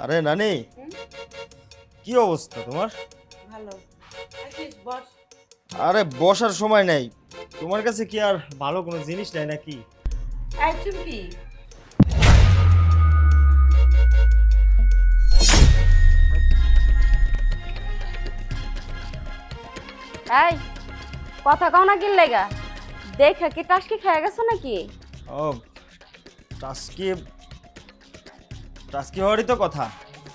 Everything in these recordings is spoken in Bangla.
আরে নানি, কি অবস্থা তোমার? ভালো আছিস বস। আরে বসার সময় নাই। তোমার কাছে কি আর ভালো কোনো জিনিস নাই নাকি? এই চুমকি, এই কথা কও না কি লেগা? দেখা কি টাসকি খেয়ে গেছো নাকি? ও, টাস্কি টাস্কি হওয়ারই তো কথা।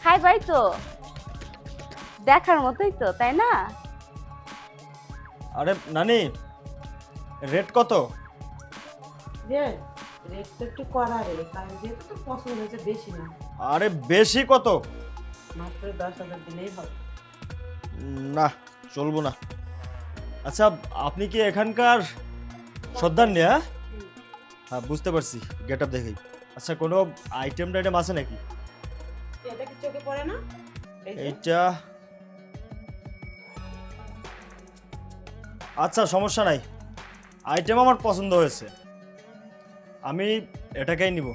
খাইবাই তো, দেখার মতোই তো, তাই না? আরে নানি, রেট কত? রে রেট তো একটু করা রে, কারণ যেহেতু তো পছন্দ হয়েছে বেশি না, আরে বেশি কত? মাত্র 10,000 দিলেই হবে। না, চলবো না। আচ্ছা, আপনি কি এখানকার সর্দার নিয়ে? হ্যাঁ, বুঝতে পারছি, গেট আপ দেখেই। আচ্ছা, কোনো আইটেম টাইটেম আছে নাকি? এটা কি চোখে পড়ে না? এই যে, এইটা আচ্ছা, সমস্যা নাই। আইটেম আমার পছন্দ হয়েছে, আমি এটাকেই নিব।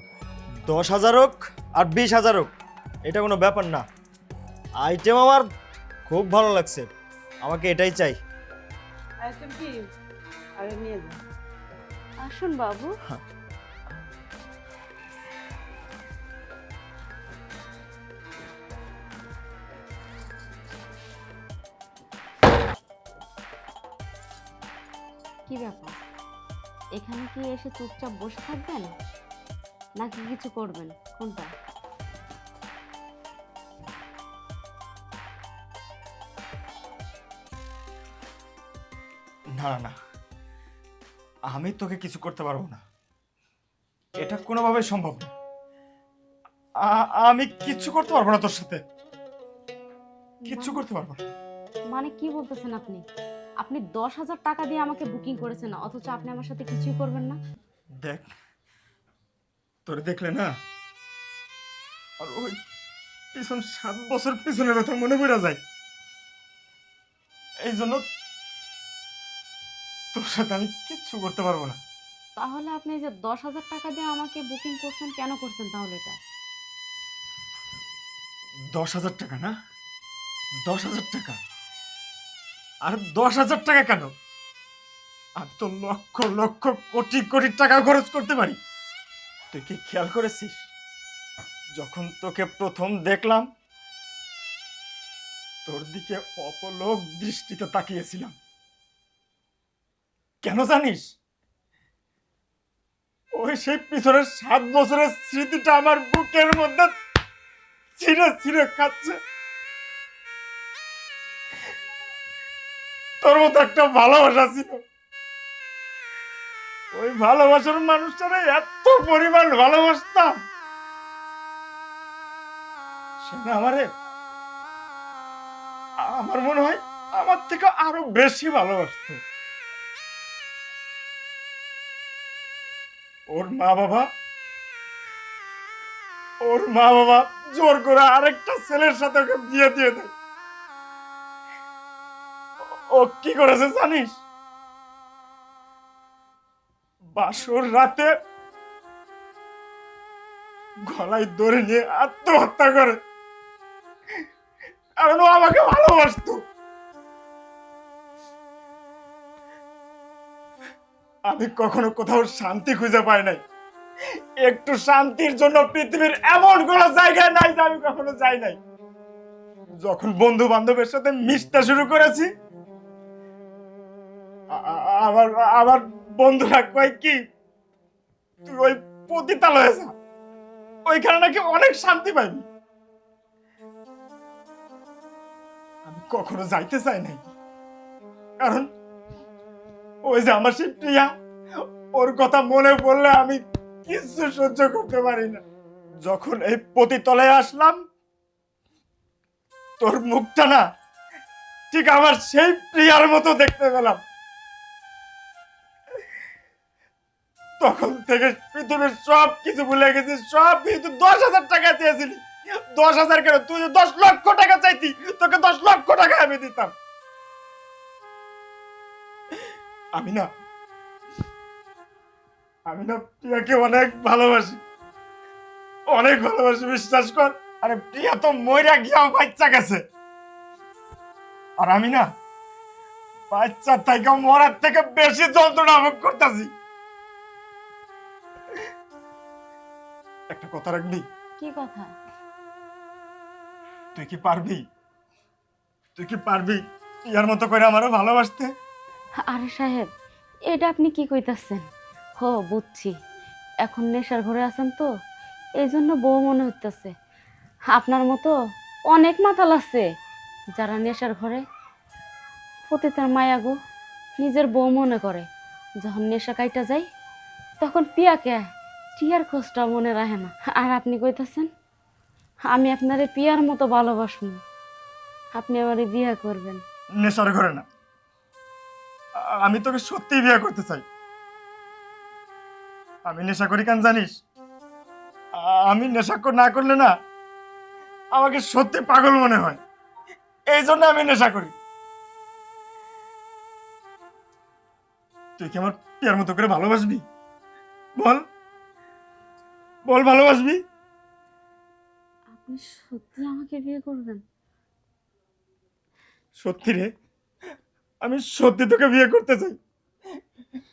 10,000 হোক আর 20,000 হোক, এটা কোনো ব্যাপার না। আইটেম আমার খুব ভালো লাগছে, আমাকে এটাই চাই। এই চুমকি, আরে নিয়ে যা। আসুন বাবু। কি ব্যাপার, এখানে কি এসে চুপচাপ বসে থাকবেন নাকি কিছু করবেন? কোনটা? না না, আমি তোকে কিছু করতে পারবো না, এটা কোনোভাবে সম্ভব না। আমি কিচ্ছু করতে পারবো না তোর সাথে, কিচ্ছু করতে পারবো না। মানে কি বলতেছেন আপনি? আপনি 10,000 টাকা দিয়ে আমাকে বুকিং করেছেন, অথচ আপনি আমার সাথে কিছুই করবেন না? দেখ, তোরে দেখলে না আর ওই পিছন 7 বছর পিছনের কথা মনে পড়ে যায়। এই জন্য তোর সাথে আমি কিচ্ছু করতে পারবো না। তাহলে আপনি এই যে 10,000 টাকা দিয়ে আমাকে বুকিং করছেন, কেন করছেন তাহলে এটা? 10,000 টাকা না? 10,000 টাকা? আর 10,000 টাকা কেন? আর তো লক্ষ লক্ষ কোটি কোটি টাকা খরচ করতে পারি। তুই কি খেয়াল করেছিস, যখন তোকে প্রথম দেখলাম তোর দিকে অপলক দৃষ্টিতে তাকিয়েছিলাম। কেন জানিস? ওই সেই পিছনের 7 বছরের স্মৃতিটা আমার বুকের মধ্যে ছিঁড়ে ছিঁড়ে খাচ্ছে। তোর মতো একটা ভালোবাসা ছিল, ওই ভালোবাসার মানুষটারে এত পরিমাণ ভালোবাসতাম, সে না আমারে, আমার মনে হয় আমার থেকে আরো বেশি ভালোবাসতো। ওর মা বাবা ওর মা বাবা জোর করে আরেকটা ছেলের সাথে ওকে বিয়ে দিয়ে দেয়। ও কি করেছে জানিস? বাসর রাতে গলায় দড়ি নিয়ে আত্মহত্যা করে, কারণ ও আমাকে ভালোবাসতো। আমি কখনো কোথাও শান্তি খুঁজে পাই নাই, একটু শান্তির জন্য পৃথিবীর এমন কোন জায়গায় নাই যে আমি কখনো যাই নাই। যখন বন্ধু বান্ধবের সাথে মিশতে শুরু করেছি, আমার আমার বন্ধুরা কয় কি, তুই ওই পতিতালয়ে যা, ওইখানে নাকি অনেক শান্তি পাইবি। আমি কখনো যাইতে চাই নাই, কারণ ওই যে আমার সেই প্রিয়া, ওর কথা মনে পড়লে আমি কিছু সহ্য করতে পারি না। যখন এই পতিতলায় আসলাম, তোর মুখটা না ঠিক আমার সেই প্রিয়ার মতো দেখতে পেলাম। তখন থেকে পৃথিবীর সব কিছু ভুলে গেছি, সব কিছু। তুই 10,000 টাকা চেয়েছিলি, 10,000 কেন, তুই 10 লক্ষ টাকা চাইতি, তোকে 10 লক্ষ টাকা আমি দিতাম। আমি না আমি না প্রিয়াকে অনেক ভালোবাসি, অনেক ভালোবাসি, বিশ্বাস কর। আরে প্রিয়া তো মইরা গিয়াও বাচ্চা গেছে, আর আমি না বাচ্চা থেকে মরার থেকে বেশি যন্ত্রণা ভোগ করতেছি। একটা কথা রাখবি? কি কথা? তুই কি পারবি, তুই কি পারবি ইয়ার মতো করে আমারও ভালোবাসতে? আরে সাহেব, এটা আপনি কি কইতাছেন? হো বুঝছি, এখন নেশার ঘরে আছেন তো, এই জন্য বউ মনে হইতেছে। আপনার মতো অনেক মাতাল আছে যারা নেশার ঘরে পতিতার মায়াগো নিজের বউ মনে করে। যখন নেশা কাইটা যায় তখন পিয়াকে টিয়ার খোঁজটা মনে রাখে না। আর আপনি কইতাছেন আমি আপনারে পিয়ার মতো ভালোবাসবো, আপনি আমারে বিয়ে করবেন? নেশার ঘরে না, আমি তোকে সত্যি বিয়ে করতে চাই। আমি নেশা করি কেন জানিস? আমি নেশা না করলে না আমাকে সত্যি পাগল মনে হয়, এই জন্য আমি নেশা করি। তুই কি আমার পিয়ার মতো করে ভালোবাসবি? বল বল, ভালোবাসবি? আপনি সত্যি আমাকে বিয়ে করবেন? সত্যি রে, আমি সত্যি তোকে বিয়ে করতে চাই,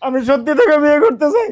আমি সত্যি তোকে বিয়ে করতে চাই।